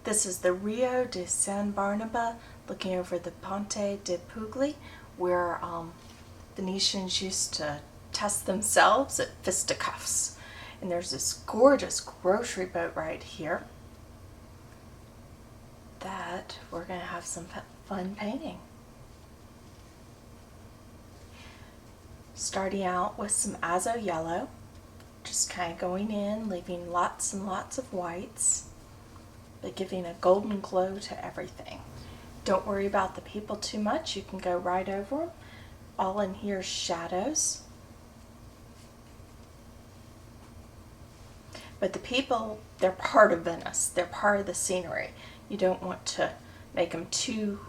This is the Rio de San Barnaba, looking over the Ponte di Pugli, where Venetians used to test themselves at fisticuffs. And there's this gorgeous grocery boat right here that we're going to have some fun painting. Starting out with some azo yellow, just kind of going in, leaving lots and lots of whites, but giving a golden glow to everything. Don't worry about the people too much, you can go right over them. All in here is shadows. But the people, they're part of Venice, they're part of the scenery. You don't want to make them too,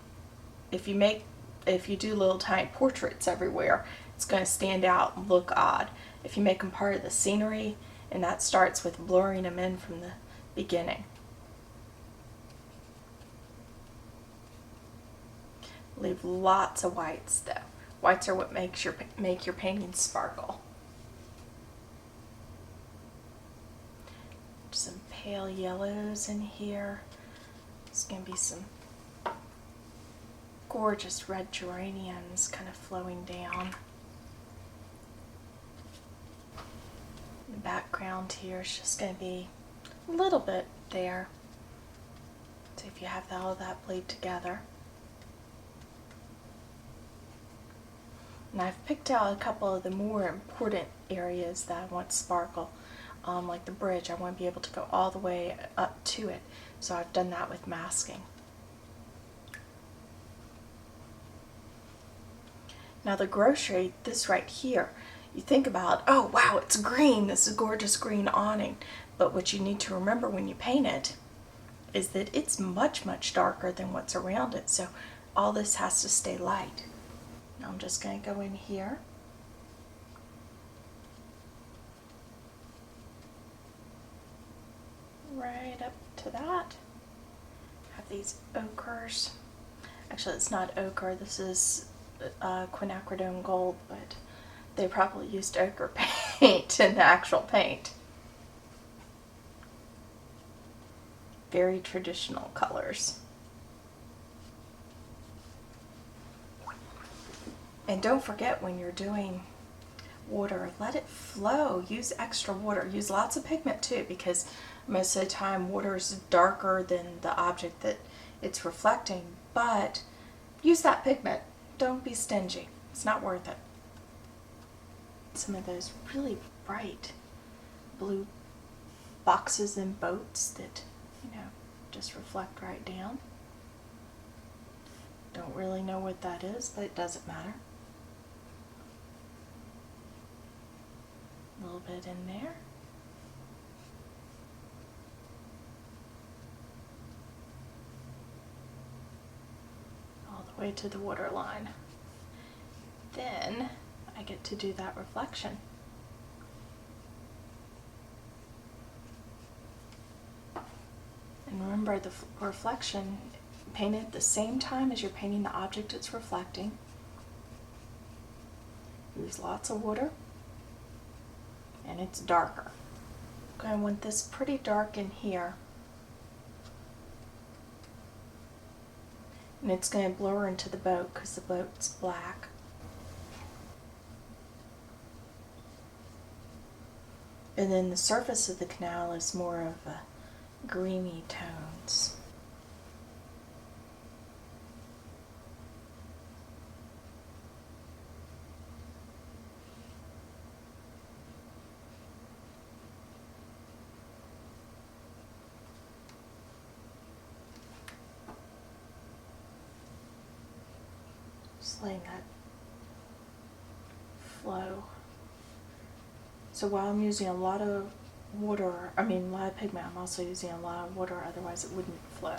if you do little tiny portraits everywhere, it's going to stand out and look odd. If you make them part of the scenery, and that starts with blurring them in from the beginning. Leave lots of whites though. Whites are what make your painting sparkle. Some pale yellows in here. There's going to be some gorgeous red geraniums kind of flowing down. The background here is just going to be a little bit there. So if you have all of that bleed together. And I've picked out a couple of the more important areas that I want sparkle. Like the bridge, I want to be able to go all the way up to it. So I've done that with masking. Now the grocery, this right here, you think about, oh wow, it's green, this is a gorgeous green awning. But what you need to remember when you paint it is that it's much, much darker than what's around it. So all this has to stay light. Now I'm just going to go in here. Right up to that. Have these ochres. Actually, it's not ochre, this is quinacridone gold, but they probably used ochre paint in the actual paint. Very traditional colors. And don't forget, when you're doing water, let it flow. Use extra water. Use lots of pigment too, because most of the time water is darker than the object that it's reflecting, but use that pigment. Don't be stingy. It's not worth it. Some of those really bright blue boxes and boats that, just reflect right down. Don't really know what that is, but it doesn't matter. A little bit in there. All the way to the water line. Then I get to do that reflection. And remember, the reflection, paint it at the same time as you're painting the object it's reflecting. Use lots of water. And it's darker. I want this pretty dark in here. And it's going to blur into the boat because the boat's black. And then the surface of the canal is more of a greeny tones. Just letting that flow. So while I'm using a lot of water, a lot of pigment, I'm also using a lot of water, otherwise it wouldn't flow.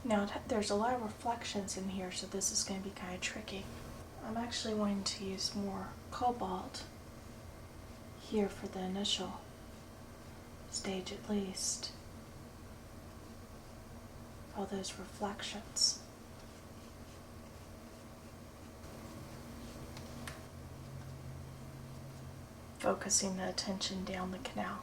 Now there's a lot of reflections in here, so this is going to be kind of tricky. I'm actually wanting to use more cobalt here for the initial stage at least. all those reflections. Focusing the attention down the canal.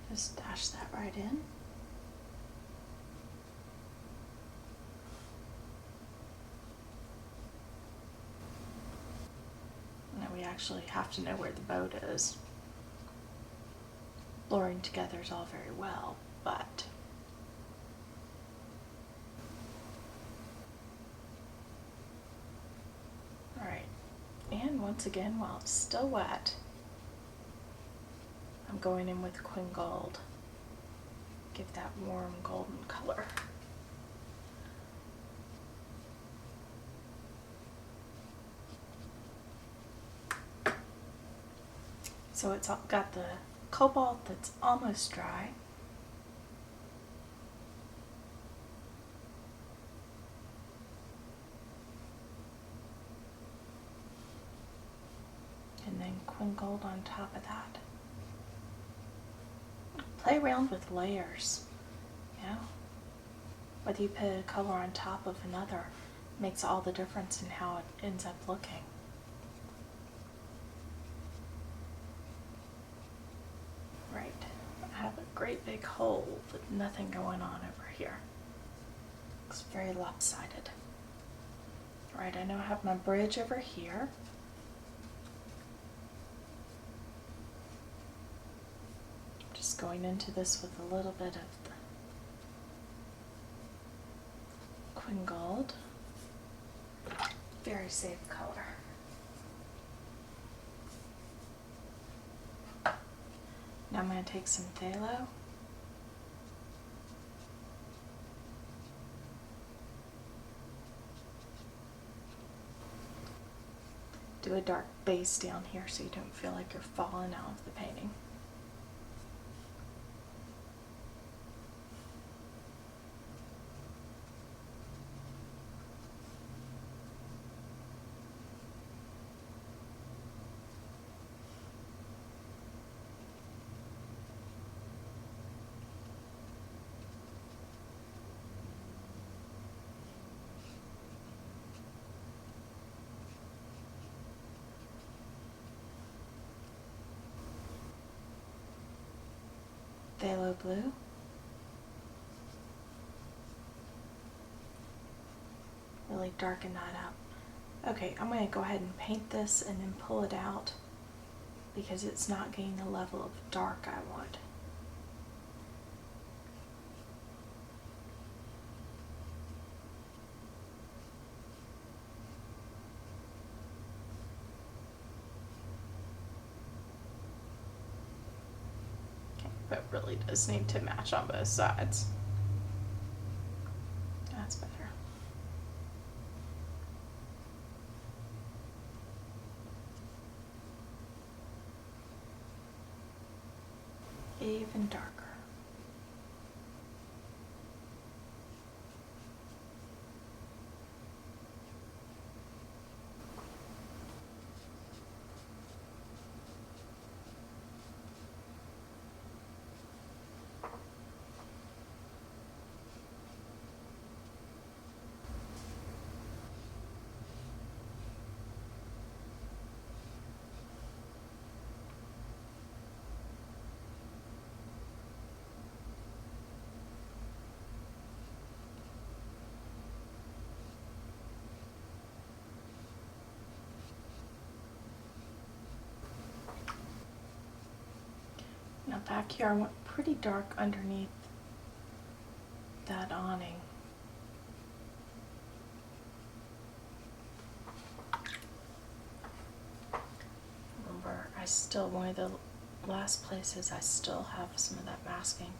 Just dash that right in. Now we actually have to know where the boat is. Blurring together is all very well, but alright, and once again, while it's still wet, I'm going in with Queen Gold. Give that warm golden color. So it's got the cobalt that's almost dry. And then Queen Gold on top of that. Play around with layers, you know? Whether you put a color on top of another makes all the difference in how it ends up looking. Right, I have a great big hole with nothing going on over here. Looks very lopsided. Right, I know I have my bridge over here. Just going into this with a little bit of the Queen Gold. Very safe color. Now I'm going to take some phthalo. Do a dark base down here so you don't feel like you're falling out of the painting. Phthalo blue. Really darken that up. Okay, I'm going to go ahead and paint this and then pull it out because it's not getting the level of dark I want. But really does need to match on both sides. That's better. Even darker. Now back here I want pretty dark underneath that awning. Remember, one of the last places I still have some of that masking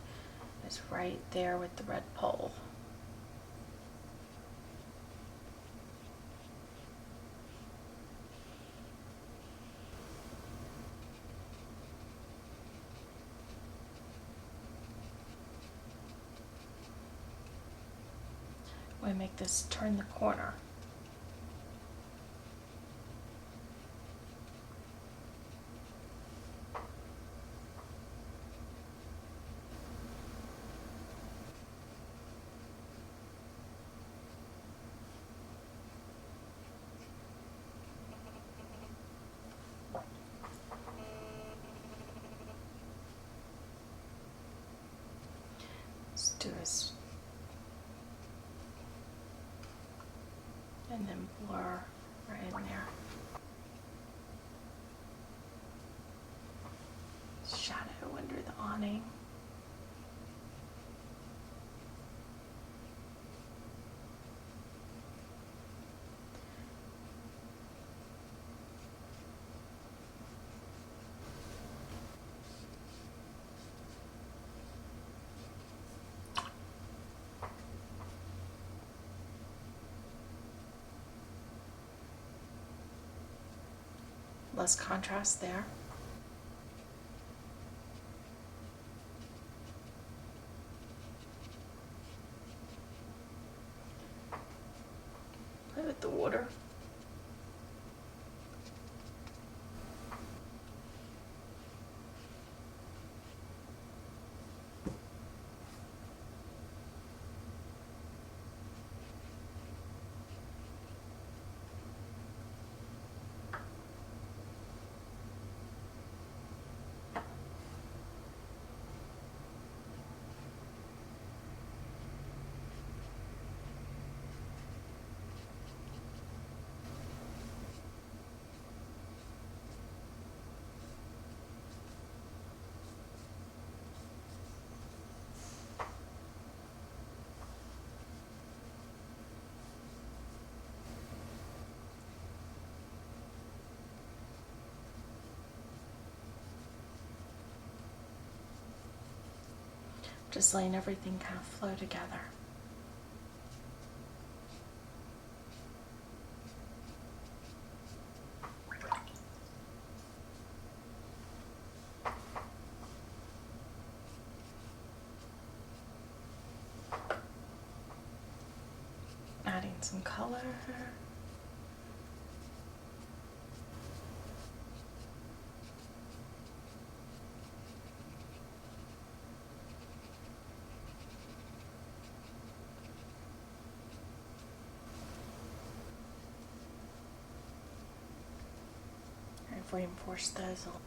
is right there with the red pole. we make this turn the corner. Let's do this. And then blur right in there. Shadow under the awning. Less contrast there. Play with the water. Just letting everything kind of flow together. Adding some color. Reinforce those a little.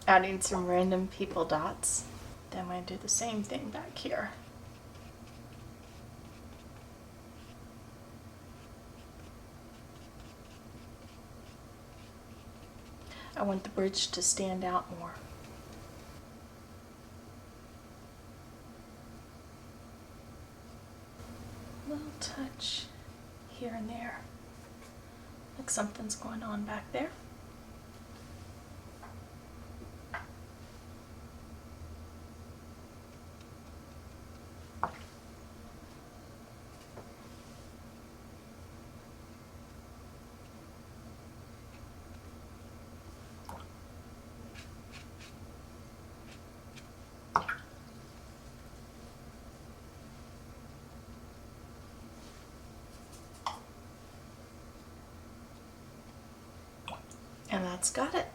Adding some random people dots. Then I'm going to do the same thing back here. I want the bridge to stand out more. A little touch here and there, like something's going on back there. And that's got it.